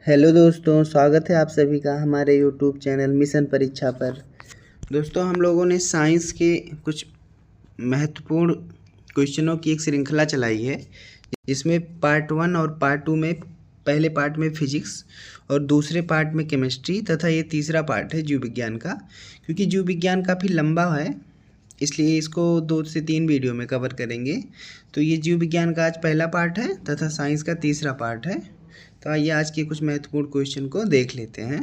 Hello दोस्तों, स्वागत है आप सभी का हमारे यूट्यूब चैनल मिशन परीक्षा पर। दोस्तों, हम लोगों ने साइंस के कुछ महत्वपूर्ण क्वेश्चनों की एक श्रृंखला चलाई है, जिसमें पार्ट 1 और पार्ट 2 में पहले पार्ट में फिजिक्स और दूसरे पार्ट में केमिस्ट्री तथा ये तीसरा पार्ट है जीव विज्ञान का। क्योंकि जीव विज्ञान काफ़ी लंबा है, इसलिए इसको 2 से 3 वीडियो में कवर करेंगे। तो ये जीव विज्ञान का आज पहला पार्ट है तथा साइंस का तीसरा पार्ट है। तो आइए आज के कुछ महत्वपूर्ण क्वेश्चन को देख लेते हैं।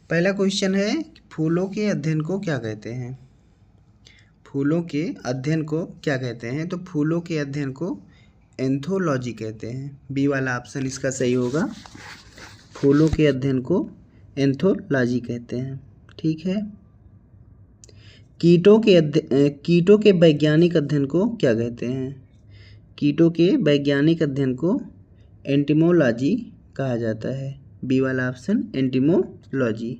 पहला क्वेश्चन है, फूलों के अध्ययन को क्या कहते हैं? फूलों के अध्ययन को क्या कहते हैं? तो फूलों के अध्ययन को एंथोलॉजी कहते हैं। बी वाला ऑप्शन इसका सही होगा। फूलों के अध्ययन को एंथोलॉजी कहते हैं। ठीक है। कीटों के वैज्ञानिक अध्ययन को क्या कहते हैं? कीटों के वैज्ञानिक अध्ययन को एंटिमोलॉजी कहा जाता है। बी वाला ऑप्शन एंटिमोलॉजी।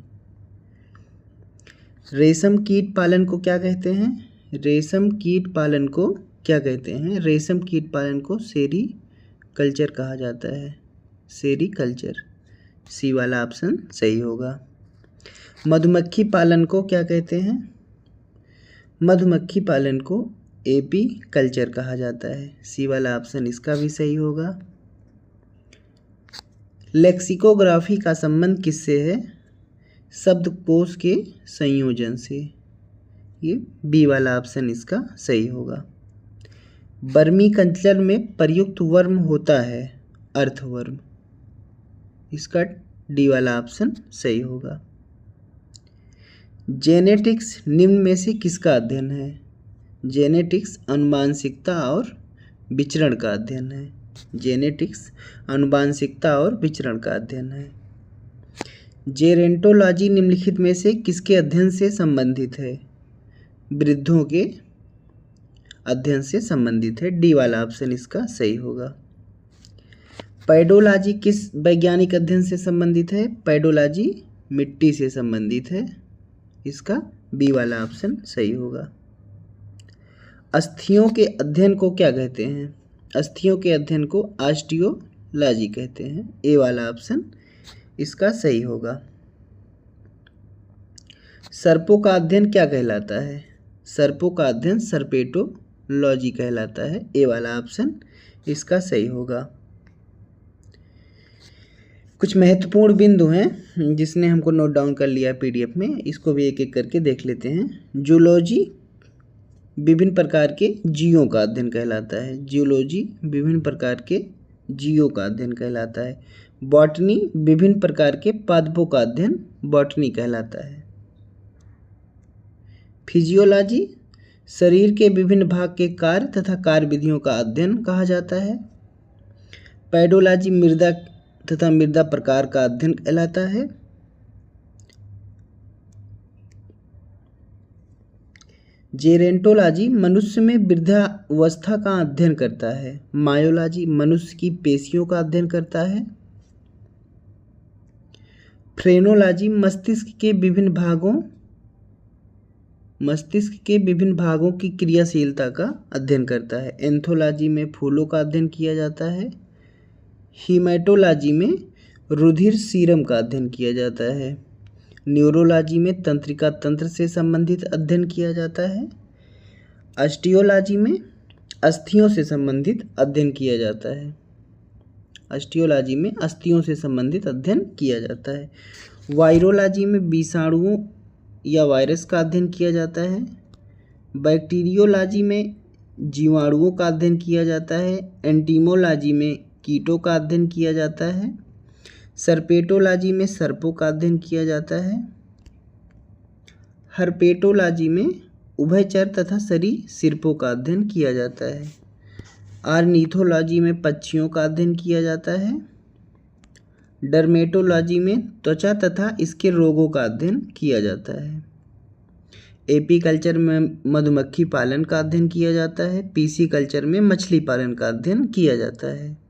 रेशम कीट पालन को क्या कहते हैं? रेशम कीट पालन को क्या कहते हैं? रेशम कीट पालन को सेरीकल्चर कहा जाता है। सेरीकल्चर। सी वाला ऑप्शन सही होगा। मधुमक्खी पालन को क्या कहते हैं? मधुमक्खी पालन को एपीकल्चर कहा जाता है। सी वाला ऑप्शन इसका भी सही होगा। लेक्सिकोग्राफी का संबंध किससे है? शब्दकोश के संयोजन से। ये बी वाला ऑप्शन इसका सही होगा। वर्मी कल्चर में प्रयुक्त वर्म होता है अर्थवर्म। इसका डी वाला ऑप्शन सही होगा। जेनेटिक्स निम्न में से किसका अध्ययन है? जेनेटिक्स आनुवांशिकता और विचरण का अध्ययन है। जेनेटिक्स आनुवांशिकता और विचरण का अध्ययन है। जेरेंटोलॉजी निम्नलिखित में से किसके अध्ययन से संबंधित है? वृद्धों के अध्ययन से संबंधित है। डी वाला ऑप्शन इसका सही होगा। पैडोलॉजी किस वैज्ञानिक अध्ययन से संबंधित है? पैडोलॉजी मिट्टी से संबंधित है। इसका बी वाला ऑप्शन सही होगा। अस्थियों के अध्ययन को क्या कहते हैं? अस्थियों के अध्ययन को ऑस्टियोलॉजी कहते हैं। ए वाला ऑप्शन इसका सही होगा। सर्पों का अध्ययन क्या कहलाता है? सर्पों का अध्ययन सर्पेटोलॉजी कहलाता है। ए वाला ऑप्शन इसका सही होगा। कुछ महत्वपूर्ण बिंदु हैं जिसने हमको नोट डाउन कर लिया है पीडीएफ में, इसको भी एक एक करके देख लेते हैं। जूलॉजी विभिन्न प्रकार के जीवों का अध्ययन कहलाता है। जूलॉजी विभिन्न प्रकार के जीवों का अध्ययन कहलाता है। बॉटनी विभिन्न प्रकार के पादपों का अध्ययन बॉटनी कहलाता है। फिजियोलॉजी शरीर के विभिन्न भाग के कार्य तथा कार्य विधियों का अध्ययन कहा जाता है। पैडोलॉजी मृदा तथा मृदा प्रकार का अध्ययन कहलाता है। जेरेंटोलॉजी मनुष्य में वृद्धावस्था का अध्ययन करता है। मायोलॉजी मनुष्य की पेशियों का अध्ययन करता है। फ्रेनोलॉजी मस्तिष्क के विभिन्न भागों की क्रियाशीलता का अध्ययन करता है। एंथोलॉजी में फूलों का अध्ययन किया जाता है। हीमेटोलॉजी में रुधिर सीरम का अध्ययन किया जाता है। न्यूरोलॉजी में तंत्रिका तंत्र से संबंधित अध्ययन किया जाता है। ऑस्टियोलॉजी में अस्थियों से संबंधित अध्ययन किया जाता है। ऑस्टियोलॉजी में अस्थियों से संबंधित अध्ययन किया जाता है। वायरोलॉजी में विषाणुओं या वायरस का अध्ययन किया जाता है। बैक्टीरियोलॉजी में जीवाणुओं का अध्ययन किया जाता है। एंटीमोलॉजी में कीटों का अध्ययन किया जाता है। सर्पेटोलॉजी में सर्पों का अध्ययन किया जाता है। हर्पेटोलॉजी में उभयचर तथा सरीसृपों का अध्ययन किया जाता है। ऑर्निथोलॉजी में पक्षियों का अध्ययन किया जाता है। डर्मेटोलॉजी में त्वचा तथा इसके रोगों का अध्ययन किया जाता है। एपीकल्चर में मधुमक्खी पालन का अध्ययन किया जाता है। पीसीकल्चर में मछली पालन का अध्ययन किया जाता है।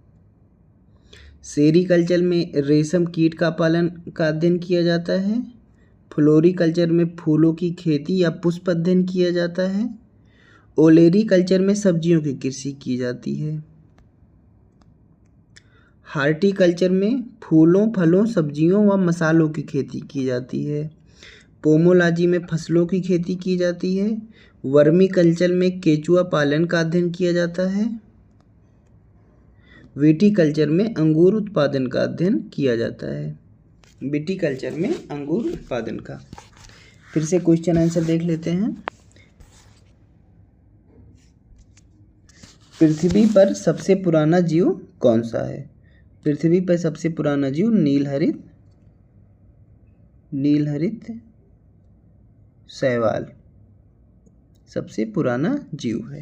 सेरीकल्चर में रेशम कीट का पालन का अध्ययन किया जाता है। फ्लोरीकल्चर में फूलों की खेती या पुष्प अध्ययन किया जाता है। ओलेरीकल्चर में सब्जियों की कृषि की जाती है। हार्टिकल्चर में फूलों, फलों, सब्जियों व मसालों की खेती की जाती है। पोमोलॉजी में फसलों की खेती की जाती है। वर्मी कल्चर में केचुआ पालन का अध्ययन किया जाता है। विटीकल्चर में अंगूर उत्पादन का अध्ययन किया जाता है। विटीकल्चर में अंगूर उत्पादन का। फिर से क्वेश्चन आंसर देख लेते हैं। पृथ्वी पर सबसे पुराना जीव कौन सा है? पृथ्वी पर सबसे पुराना जीव नीलहरित शैवाल सबसे पुराना जीव है।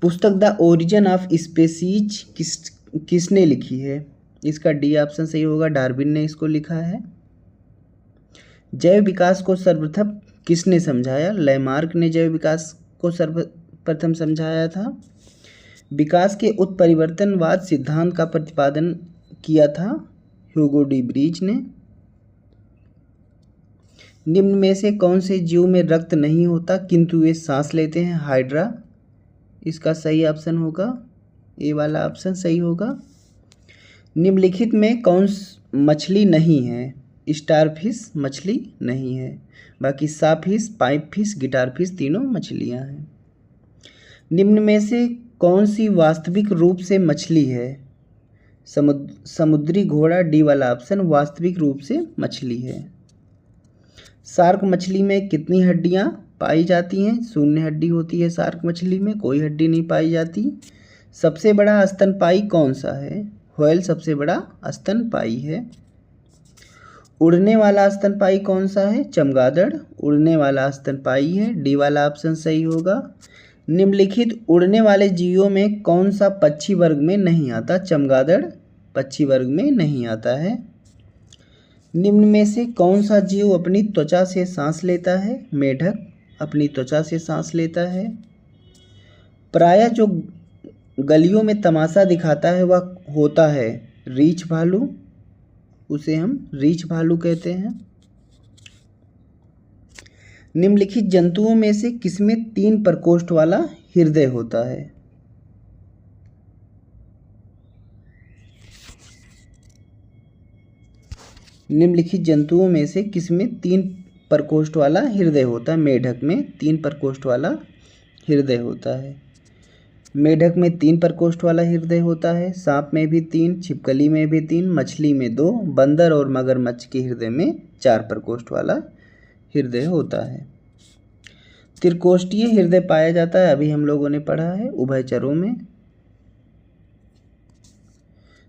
पुस्तक द ओरिजिन ऑफ स्पीसीज किसने लिखी है? इसका डी ऑप्शन सही होगा, डार्विन ने इसको लिखा है। जैव विकास को सर्वप्रथम किसने समझाया? लैमार्क ने जैव विकास को सर्वप्रथम समझाया था। विकास के उत्परिवर्तनवाद सिद्धांत का प्रतिपादन किया था ह्यूगो डी ब्रीज ने। निम्न में से कौन से जीव में रक्त नहीं होता किंतु वे सांस लेते हैं? हाइड्रा। इसका सही ऑप्शन होगा ए वाला ऑप्शन सही होगा। निम्नलिखित में कौन मछली नहीं है? स्टारफिश मछली नहीं है, बाकी साफिश, पाइप फिश, गिटार फिश तीनों मछलियां हैं। निम्न में से कौन सी वास्तविक रूप से मछली है? समुद्री घोड़ा, डी वाला ऑप्शन वास्तविक रूप से मछली है। शार्क मछली में कितनी हड्डियां पाई जाती हैं? शून्य हड्डी होती है शार्क मछली में, कोई हड्डी नहीं पाई जाती। सबसे बड़ा स्तनपायी कौन सा है? व्हेल सबसे बड़ा स्तनपायी है। उड़ने वाला स्तनपायी कौन सा है? चमगादड़ उड़ने वाला स्तनपायी है, डी वाला ऑप्शन सही होगा। निम्नलिखित उड़ने वाले जीवों में कौन सा पक्षी वर्ग में नहीं आता? चमगादड़ पक्षी वर्ग में नहीं आता है। निम्न में से कौन सा जीव अपनी त्वचा से सांस लेता है? मेढक अपनी त्वचा से सांस लेता है। प्रायः जो गलियों में तमाशा दिखाता है वह होता है रीछ भालू, उसे हम रीछ भालू कहते हैं। निम्नलिखित जंतुओं में से किसमें 3 प्रकोष्ठ वाला हृदय होता है? निम्नलिखित जंतुओं में से किसमें 3 प्रकोष्ठ वाला हृदय होता है? मेढक में 3 प्रकोष्ठ वाला हृदय होता है। मेढक में 3 प्रकोष्ठ वाला हृदय होता है। सांप में भी 3, छिपकली में भी 3, मछली में 2, बंदर और मगरमच्छ के हृदय में 4 प्रकोष्ठ वाला हृदय होता है। त्रिकोष्ठीय हृदय पाया जाता है, अभी हम लोगों ने पढ़ा है, उभयचरों में।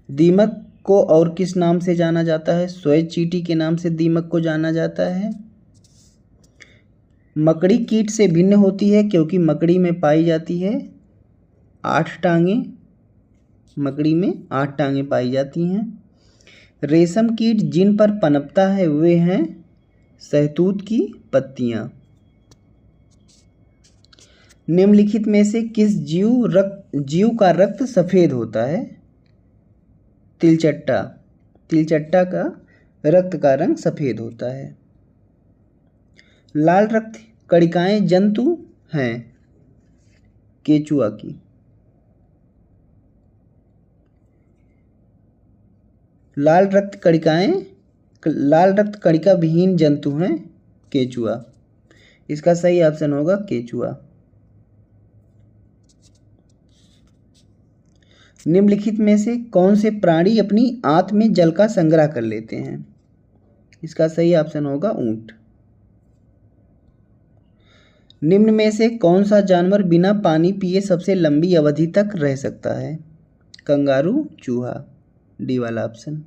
दीमक को और किस नाम से जाना जाता है? श्वेत चींटी के नाम से दीमक को जाना जाता है। मकड़ी कीट से भिन्न होती है क्योंकि मकड़ी में पाई जाती है 8 टांगें, मकड़ी में 8 टांगें पाई जाती हैं। रेशम कीट जिन पर पनपता है वे हैं सहतूत की पत्तियां। निम्नलिखित में से किस जीव का रक्त सफेद होता है? तिलचट्टा, तिलचट्टा का रक्त का रंग सफेद होता है। लाल रक्त कणिकाएं जंतु हैं केचुआ की। लाल रक्त कणिका विहीन जंतु हैं केचुआ। इसका सही ऑप्शन होगा केचुआ। निम्नलिखित में से कौन से प्राणी अपनी आंत में जल का संग्रह कर लेते हैं? इसका सही ऑप्शन होगा ऊंट। निम्न में से कौन सा जानवर बिना पानी पिए सबसे लंबी अवधि तक रह सकता है? कंगारू, चूहा, डी वाला ऑप्शन।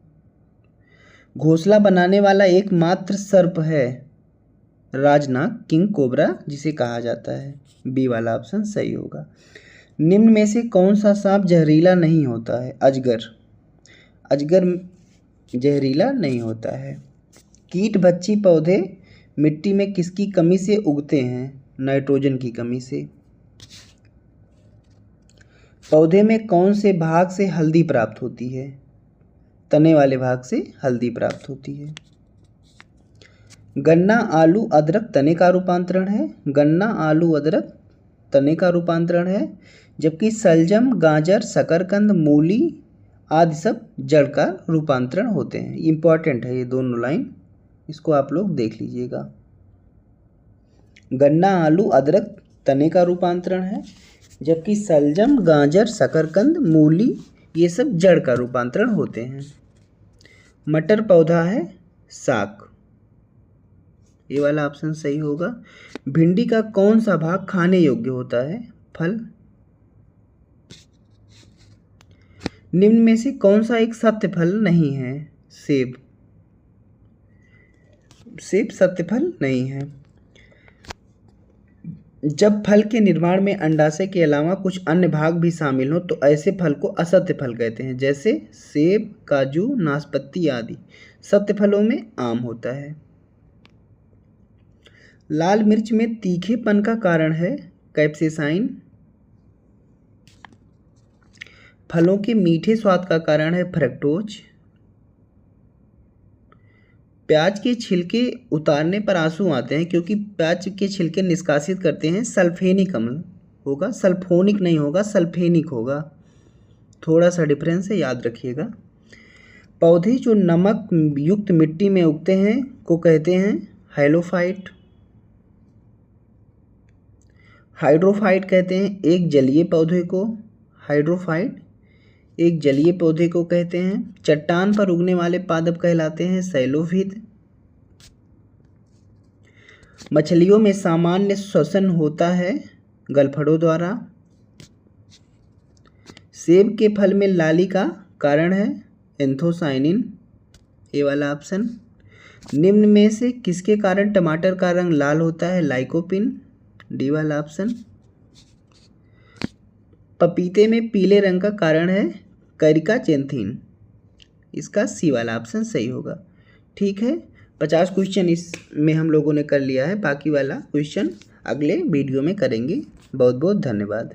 घोंसला बनाने वाला एकमात्र सर्प है राजनाग, किंग कोबरा जिसे कहा जाता है, बी वाला ऑप्शन सही होगा। निम्न में से कौन सा सांप जहरीला नहीं होता है? अजगर, अजगर जहरीला नहीं होता है। कीट भक्षी पौधे मिट्टी में किसकी कमी से उगते हैं? नाइट्रोजन की कमी से। पौधे में कौन से भाग से हल्दी प्राप्त होती है? तने वाले भाग से हल्दी प्राप्त होती है। गन्ना, आलू, अदरक तने का रूपांतरण है। गन्ना, आलू, अदरक तने का रूपांतरण है, जबकि शलजम, गाजर, शकरकंद, मूली आदि सब जड़ का रूपांतरण होते हैं। इम्पॉर्टेंट है ये दोनों लाइन, इसको आप लोग देख लीजिएगा। गन्ना, आलू, अदरक तने का रूपांतरण है, जबकि शलजम, गाजर, शकरकंद, मूली ये सब जड़ का रूपांतरण होते हैं। मटर पौधा है, साग, ये वाला ऑप्शन सही होगा। भिंडी का कौन सा भाग खाने योग्य होता है? फल। निम्न में से कौन सा एक सत्य फल नहीं है? सेब। सेब सत्य फल नहीं है। जब फल के निर्माण में अंडाशय के अलावा कुछ अन्य भाग भी शामिल हो तो ऐसे फल को असत्य फल कहते हैं, जैसे सेब, काजू, नाशपाती आदि। सत्य फलों में आम होता है। लाल मिर्च में तीखेपन का कारण है कैप्सेसाइन। फलों के मीठे स्वाद का कारण है फ्रक्टोज। प्याज के छिलके उतारने पर आंसू आते हैं क्योंकि प्याज के छिलके निष्कासित करते हैं सल्फेनिक अम्ल होगा, सल्फोनिक नहीं होगा, सल्फेनिक होगा। थोड़ा सा डिफरेंस है, याद रखिएगा। पौधे जो नमक युक्त मिट्टी में उगते हैं को कहते हैं हैलोफाइट। हाइड्रोफाइट कहते हैं एक जलीय पौधे को, हाइड्रोफाइट एक जलीय पौधे को कहते हैं। चट्टान पर उगने वाले पादप कहलाते हैं सैलोफिद। मछलियों में सामान्य श्वसन होता है गलफड़ों द्वारा। सेब के फल में लाली का कारण है एंथोसाइनिन, ये वाला ऑप्शन। निम्न में से किसके कारण टमाटर का रंग लाल होता है? लाइकोपिन, डी वाला ऑप्शन। पपीते में पीले रंग का कारण है कैरिकाचेंथीन, इसका सी वाला ऑप्शन सही होगा। ठीक है, 50 क्वेश्चन इसमें हम लोगों ने कर लिया है, बाकी वाला क्वेश्चन अगले वीडियो में करेंगे। बहुत बहुत धन्यवाद।